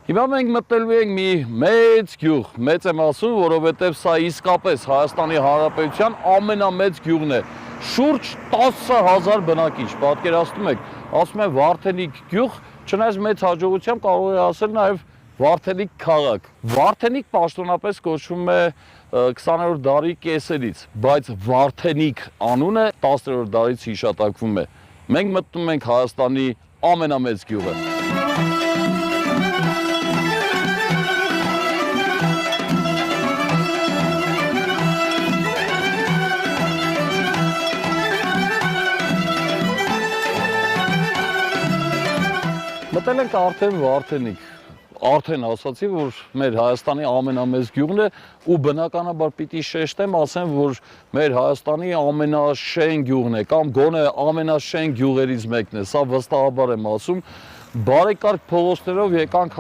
Հիմա մենք մտնելու ենք մի մեծ գյուղ, մեծ եմ ասում, որովհետև սա իսկապես Հայաստանի Հանրապետության ամենամեծ գյուղն է։ Շուրջ 10,000 բնակիչ, պատկերացնում եք, ասում են Վարդենիկ գյուղ, չնայած մեծ հաջողությամբ կարող է ասել նաև Վարդենիկ քաղաք։ Վարդենիկ պաշտոնապես կոչվում է 20-րդ դարի կեսերից, բայց Վարդենիկ անունը 10-րդ դարից հիշատակվում է։ Մենք մտնում ենք Հայաստանի ամենամեծ գյուղը։ Մտել ենք արդեն Վարդենիկ, արդեն ասացի, որ մեր Հայաստանի ամենամեծ գյուղն է ու բնականաբար պիտի շեշտեմ, ասեմ, որ մեր Հայաստանի ամենաշեն գյուղն է կամ գոնե ամենաշեն գյուղերից մեկն է, սա վստահաբար եմ ասում, բարեկարգ փողոցներով եկանք